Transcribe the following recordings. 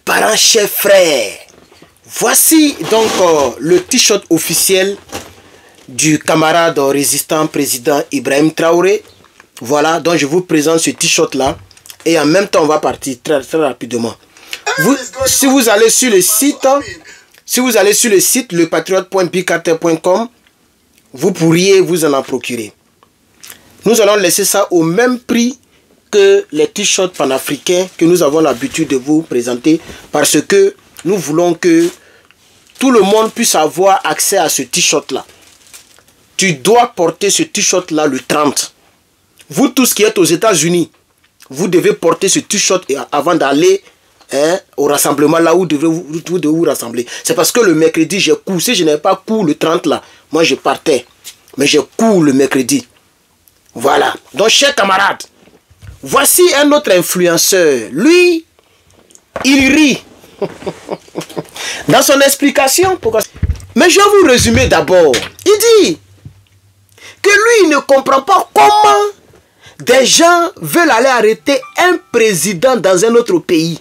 Parents, chers frères, voici donc le t-shirt officiel du camarade résistant président Ibrahim Traoré. Voilà, donc je vous présente ce t-shirt là. Et en même temps, on va partir très rapidement. Si vous allez sur le site, lepatriote.bigcartel.com, vous pourriez vous en procurer. Nous allons laisser ça au même prix que les t-shirts panafricains que nous avons l'habitude de vous présenter, parce que nous voulons que tout le monde puisse avoir accès à ce t-shirt là. Tu dois porter ce t-shirt là le 30. Vous tous qui êtes aux États-Unis, vous devez porter ce t-shirt avant d'aller au rassemblement là où vous devez vous rassembler. C'est parce que le mercredi j'ai cours. Si je n'avais pas cours le 30 là, moi je partais. Mais j'ai cours le mercredi. Voilà. Donc chers camarades, voici un autre influenceur. Lui, il rit. Dans son explication, pourquoi... Mais je vais vous résumer d'abord. Il dit que lui, il ne comprend pas comment des gens veulent aller arrêter un président dans un autre pays.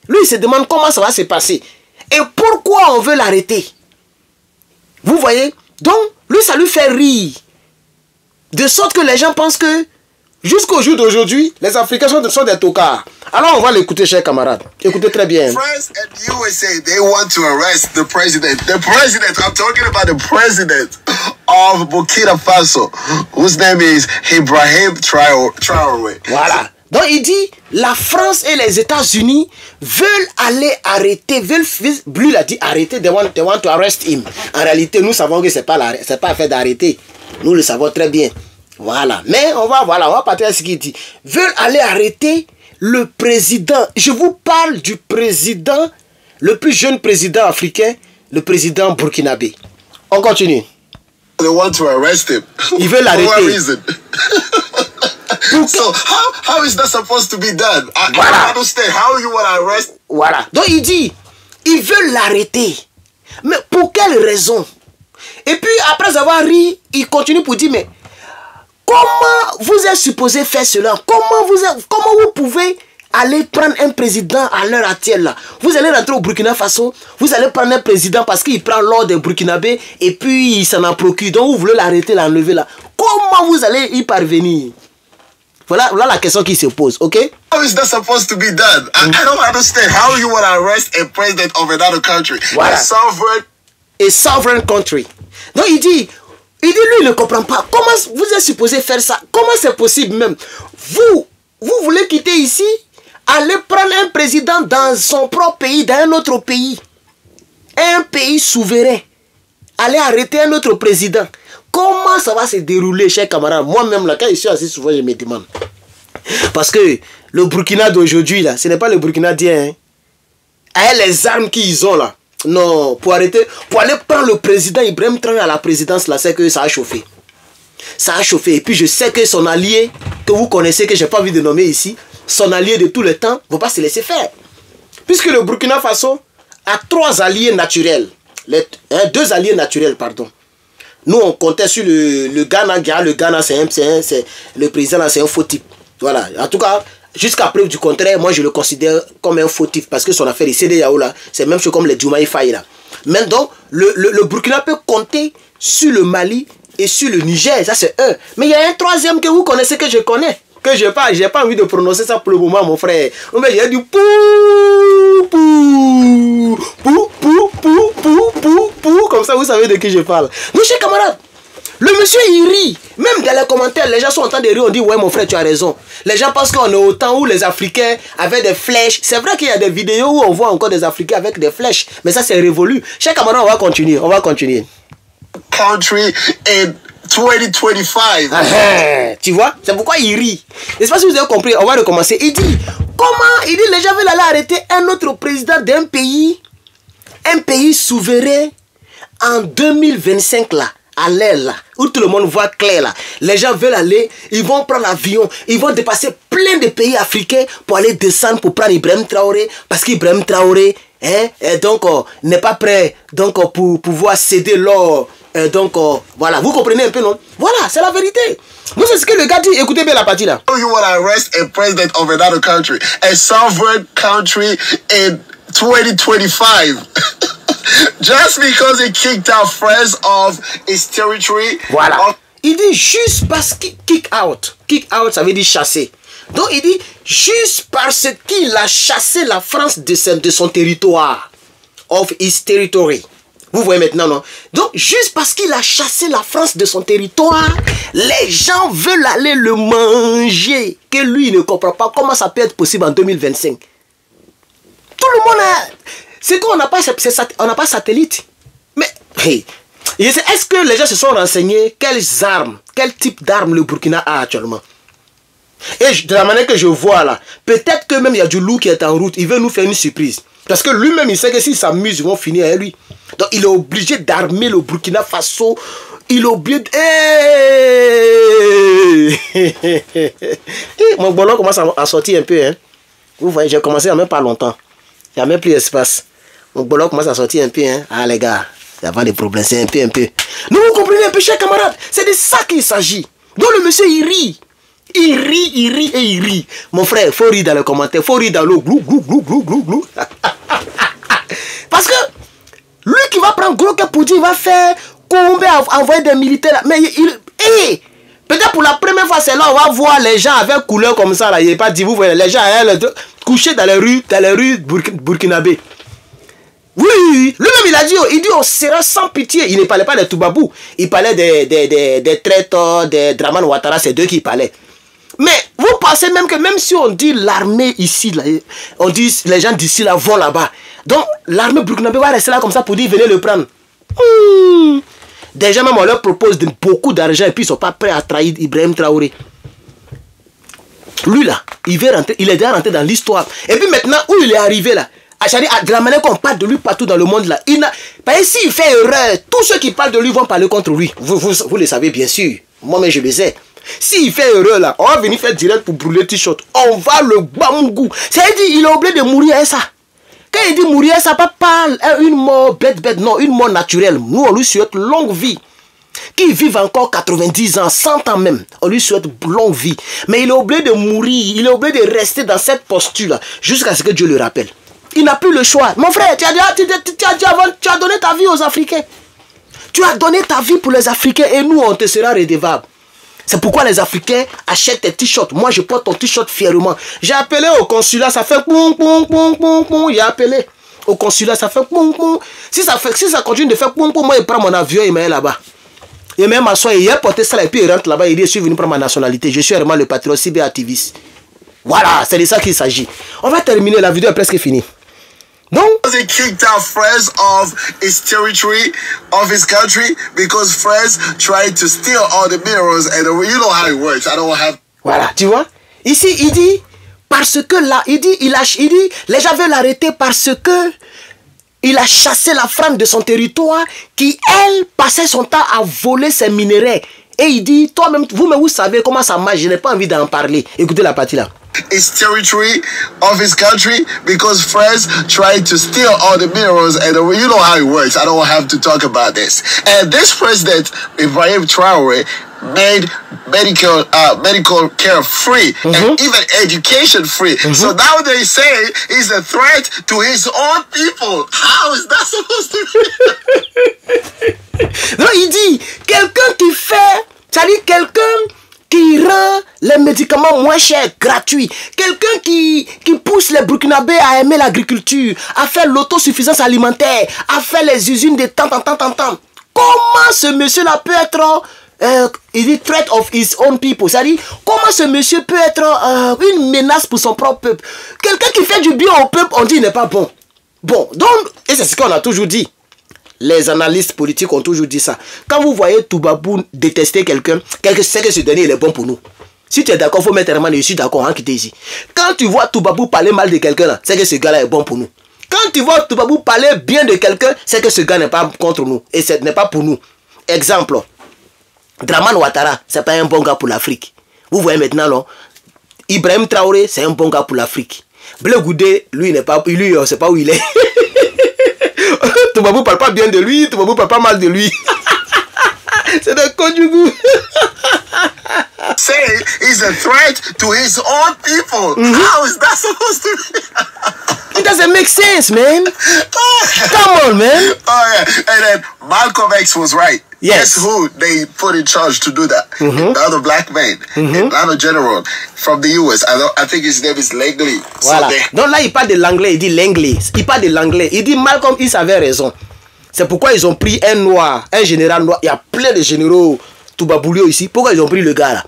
Lui, il se demande comment ça va se passer. Et pourquoi on veut l'arrêter. Vous voyez? Donc, lui, ça lui fait rire. De sorte que les gens pensent que jusqu'au jour d'aujourd'hui, les Africains sont des tocards. Alors on va l'écouter, chers camarades. Écoutez très bien. France and USA, they want to arrest the president. The president, I'm talking about the president of Burkina Faso, whose name is Ibrahim Traoré. Voilà. Donc il dit, la France et les États-Unis veulent aller arrêter, lui il a dit arrêter, they want to arrest him. En réalité, nous savons que c'est pas fait d'arrêter. Nous le savons très bien. Voilà. Mais on va partir à ce qu'il dit. Veulent aller arrêter le président. Je vous parle du président, le plus jeune président africain, le président burkinabé. On continue. They want to arrest him. Ils veulent l'arrêter. For what reason? So how is that supposed to be done? I don't understand. How you want to arrest? Voilà. Donc il dit, ils veulent l'arrêter. Mais pour quelle raison? Et puis après avoir ri, il continue pour dire, mais comment vous êtes supposé faire cela? Comment vous pouvez aller prendre un président à l'heure actuelle là? Vous allez rentrer au Burkina Faso, vous allez prendre un président parce qu'il prend l'ordre des Burkinabés et puis il s'en en procure. Donc vous voulez l'arrêter, l'enlever là. Comment vous allez y parvenir? Voilà la question qui se pose, ok? How is that supposed to be done? I don't understand how you want to arrest a president of another country. Voilà. A sovereign country. Donc il dit, lui il ne comprend pas. Comment vous êtes supposé faire ça? Comment c'est possible même? Vous voulez quitter ici, aller prendre un président dans son propre pays, dans un autre pays. Un pays souverain. Aller arrêter un autre président. Comment ça va se dérouler, chers camarades? Moi-même, là, quand je suis assis souvent, je me demande. Parce que le Burkina d'aujourd'hui, là, ce n'est pas le Burkina d'hier. Avec les armes qu'ils ont, là. Non, pour aller prendre le président Ibrahim Traoré à la présidence, là, c'est que ça a chauffé. Ça a chauffé. Et puis, je sais que son allié, que vous connaissez, que je n'ai pas envie de nommer ici, son allié de tout le temps, ne va pas se laisser faire. Puisque le Burkina Faso a 3 alliés naturels. 2 alliés naturels, pardon. Nous, on comptait sur le Ghana. Le Ghana, c'est le président, c'est un faux type. Voilà. En tout cas, jusqu'à preuve du contraire, moi, je le considère comme un faux type. Parce que son affaire, les CEDEAO, là, c'est même chose comme les Diomaye Faye, là. Mais donc, le Burkina peut compter sur le Mali et sur le Niger. Ça, c'est eux. Mais il y a un troisième que vous connaissez, que je connais. Que j'ai pas envie de prononcer ça pour le moment, mon frère. Mais j'ai du pou, comme ça, vous savez de qui je parle. Donc, chers camarades, le monsieur, il rit. Même dans les commentaires, les gens sont en train de rire. On dit, ouais, mon frère, tu as raison. Les gens pensent qu'on est au temps où les Africains avaient des flèches. C'est vrai qu'il y a des vidéos où on voit encore des Africains avec des flèches. Mais ça, c'est révolu. Chers camarades, on va continuer. Country in 2025. Tu vois, c'est pourquoi il rit. N'est-ce pas si vous avez compris? On va recommencer. Il dit, comment? Il dit, les gens veulent aller arrêter un autre président d'un pays souverain en 2025 là, à l'air là, où tout le monde voit clair là. Les gens veulent aller, ils vont prendre l'avion, ils vont dépasser plein de pays africains pour aller descendre pour prendre Ibrahim Traoré, parce qu'Ibrahim Traoré, n'est pas prêt donc pour pouvoir céder l'or. Voilà, vous comprenez un peu, non? Voilà, c'est la vérité. Moi, c'est ce que le gars dit. Écoutez bien la partie là. You want to arrest a president of another country, a sovereign country in 2025. Just because he kicked out friends of his territory. Voilà. Il dit juste parce qu'il kick out. Kick out, ça veut dire chasser. Donc il dit juste parce qu'il a chassé la France de son territoire. Of his territory. Vous voyez maintenant, non? Donc juste parce qu'il a chassé la France de son territoire, les gens veulent aller le manger. Que lui, il ne comprend pas comment ça peut être possible en 2025. Tout le monde a... C'est qu'on n'a pas, pas satellite. Mais... Hey, est-ce que les gens se sont renseignés quelles armes, quel type d'armes le Burkina a actuellement? Et de la manière que je vois là, peut-être que même il y a du loup qui est en route, il veut nous faire une surprise. Parce que lui-même, il sait que s'il s'amuse, ils vont finir avec lui. Donc il est obligé d'armer le Burkina Faso. Il est obligé de... Mon ballon commence à sortir un peu. Hein. Vous voyez, j'ai commencé il n'y a même pas longtemps. Il n'y a même plus d'espace. Mon ballon commence à sortir un peu. Hein. Ah les gars. Il y a pas de problème, c'est un peu. Nous, vous comprenez un peu, chers camarades. C'est de ça qu'il s'agit. Donc le monsieur, il rit. Il rit. Mon frère, il faut rire dans les commentaires. Il faut rire dans l'eau. Glou. Parce que lui qui va prendre gros pour dire, il va faire combien envoyer des militaires. Mais peut-être pour la première fois, c'est là on va voir les gens avec couleur comme ça. Là. Il n'est pas dit, vous voyez, les gens couchés dans les rues burkinabé. Oui, lui-même il a dit, on sera sans pitié. Il ne parlait pas des Toubabou, il parlait des traiteurs, des Dramane Ouattara, c'est d'eux qui parlaient. Mais vous pensez même que même si on dit l'armée ici, là, on dit les gens d'ici là vont là-bas. Donc l'armée burkinabé va rester là comme ça pour dire venez le prendre. Déjà même on leur propose beaucoup d'argent et puis ils ne sont pas prêts à trahir Ibrahim Traoré. Lui là, il est déjà rentré dans l'histoire. Et puis maintenant où il est arrivé là, de la manière qu'on parle de lui partout dans le monde là, parce que s'il fait erreur, tous ceux qui parlent de lui vont parler contre lui. Vous le savez bien sûr. Moi-même je le sais. S'il fait erreur là, on va venir faire direct pour brûler le t-shirt. On va le bamgou. C'est-à-dire il est obligé de mourir à ça. Quand il dit mourir, ça pas une mort bête, non, une mort naturelle. Nous on lui souhaite longue vie. Qu'il vive encore 90 ans, 100 ans même. On lui souhaite longue vie. Mais il est obligé de mourir, il est obligé de rester dans cette posture là, jusqu'à ce que Dieu le rappelle. Il n'a plus le choix. Mon frère, tu as donné ta vie aux Africains. Tu as donné ta vie pour les Africains et nous, on te sera redevable. C'est pourquoi les Africains achètent tes t-shirts. Moi, je porte ton t-shirt fièrement. J'ai appelé au consulat, ça fait poum. J'ai appelé au consulat, ça fait poum. Si ça continue de faire poum, moi, je prends mon avion et me mets là-bas. Et même m'assoit, il a porté ça et puis il rentre là-bas. Il dit, je suis venu prendre ma nationalité. Je suis vraiment le patriote cyberactiviste. Voilà, c'est de ça qu'il s'agit. On va terminer, la vidéo est presque finie. Donc, he kicked out friends of his territory, of his country, because friends tried to steal all the minerals, and you know how it works. I don't have. Voilà, tu vois. Ici, il dit parce que là, il dit les gens veulent l'arrêter parce que il a chassé la France de son territoire, qui elle passait son temps à voler ses minéraux. Et il dit, toi-même, vous-même, vous savez comment ça marche. Je n'ai pas envie d'en parler. Écoutez la partie là. His territory of his country because friends tried to steal all the minerals, and you know how it works. I don't have to talk about this. And this president, Ibrahim Traoré, made medical care free and even education free. So now they say he's a threat to his own people. How is that supposed to be? Non, il dit quelqu'un qui fait, c'est-à-dire quelqu'un qui rend les médicaments moins chers, gratuits. Quelqu'un qui pousse les Burkinabés à aimer l'agriculture, à faire l'autosuffisance alimentaire, à faire les usines de tant. Comment ce monsieur-là peut être, il dit threat of his own people, c'est-à-dire comment ce monsieur peut être une menace pour son propre peuple? Quelqu'un qui fait du bien au peuple, on dit il n'est pas bon. Bon, donc, et c'est ce qu'on a toujours dit. Les analystes politiques ont toujours dit ça. Quand vous voyez Toubabou détester quelqu'un, c'est que ce dernier il est bon pour nous. Si tu es d'accord, il faut mettre vraiment, je suis d'accord, hein, quitter ici. Quand tu vois Toubabou parler mal de quelqu'un, c'est que ce gars-là est bon pour nous. Quand tu vois Toubabou parler bien de quelqu'un, c'est que ce gars n'est pas contre nous. Et ce n'est pas pour nous. Exemple, Dramane Ouattara, c'est pas un bon gars pour l'Afrique. Vous voyez maintenant, là, Ibrahim Traoré, c'est un bon gars pour l'Afrique. Bleu Goudé, lui, on ne sait pas où il est. Toubabou parle pas bien de lui, Toubabou parle pas mal de lui. C'est un conjugu. Say he's a threat to his own people. How is that supposed to be? It doesn't make sense, man. Come on, man. Oh yeah, and then Malcolm X was right. Yes. Guess who they put in charge to do that? Another black man, another general from the US. I think his name is Langley. Voilà. Donc là, il parle de l'anglais, il dit l'anglais. Il parle de l'anglais. Il dit Malcolm X avait raison. C'est pourquoi ils ont pris un noir, un général noir. Il y a plein de généraux Toubaboulio ici. Pourquoi ils ont pris le gars là?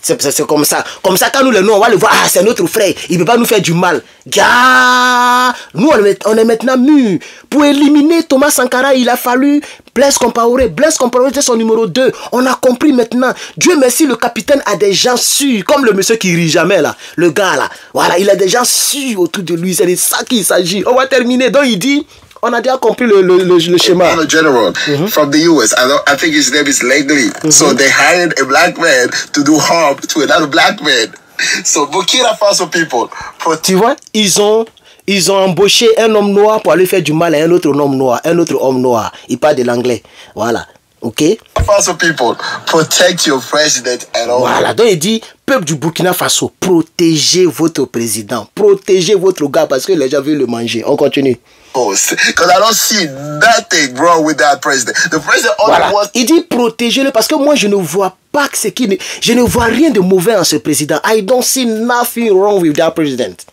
C'est comme ça. Comme ça, quand nous les noirs, on va le voir. Ah, c'est notre frère. Il ne peut pas nous faire du mal. Gars, nous, on est maintenant mûrs. Pour éliminer Thomas Sankara, il a fallu Blaise Compaoré. Blaise Compaoré, c'est son numéro 2. On a compris maintenant. Dieu merci, le capitaine a des gens sûrs. Comme le monsieur qui rit jamais là. Le gars là. Voilà, il a des gens sûrs autour de lui. C'est de ça qu'il s'agit. On va terminer. Donc, il dit... On a déjà compris le schéma. Another general from the US. I think his name is Langley. So they hired a black man to do harm to another black man. So Burkina Faso people. Tu vois, ils ont embauché un homme noir pour aller faire du mal à un autre homme noir. Un autre homme noir. Il parle de l'anglais. Voilà. Ok? Faso people, protect your president and all. Voilà. Donc il dit, peuple du Burkina Faso, protégez votre président. Protégez votre gars parce que les gens veulent le manger. On continue. Because I don't see nothing wrong with that president. The president only wants... Il dit protégez-le parce que moi je ne vois pas que je ne vois rien de mauvais en ce président. I don't see nothing wrong with that president.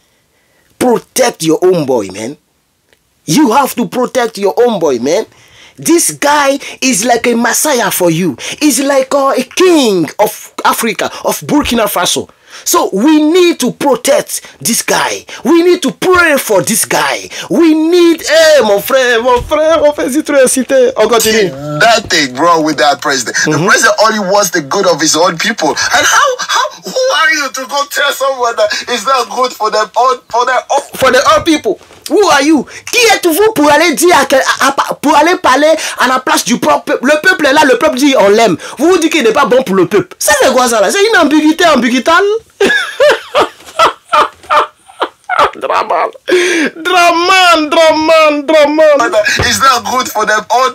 Protect your own boy, man. You have to protect your own boy, man. This guy is like a messiah for you. He's like a king of Africa, of Burkina Faso. So we need to protect this guy. We need to pray for this guy. We need, mon frère, c'est trop incité. On continue. Nothing wrong with that president. The president only wants the good of his own people. And who are you to go tell someone that it's not good for them for their own people? Who are you? Qui êtes-vous pour aller dire pour aller parler à la place du propre peuple? Le peuple est là, le peuple dit on l'aime. Vous vous dites qu'il n'est pas bon pour le peuple. Ça c'est quoi ça là? C'est une ambiguïté ambiguïtale. Draman. It's not good for their own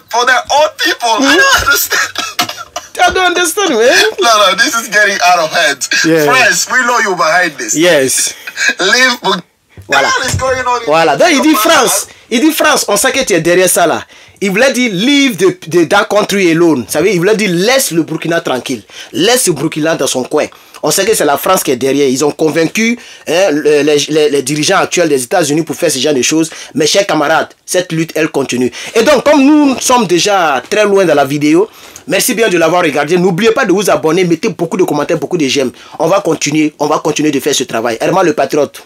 people. I don't understand. I don't understand, man. No, this is getting out of hand. Yeah. Friends, we know you behind this. Yes. Leave. Voilà. What is going on? Voilà. Donc il dit France. Il dit France, on sait que tu es derrière ça là. Il voulait dire leave that country alone. Ça veut dire, il voulait dire laisse le Burkina tranquille. Laisse le Burkina dans son coin. On sait que c'est la France qui est derrière. Ils ont convaincu les dirigeants actuels des États-Unis pour faire ce genre de choses. Mes chers camarades, cette lutte, elle continue. Et donc, comme nous sommes déjà très loin dans la vidéo, merci bien de l'avoir regardé. N'oubliez pas de vous abonner. Mettez beaucoup de commentaires, beaucoup de j'aime. On va continuer de faire ce travail. Herman le Patriote.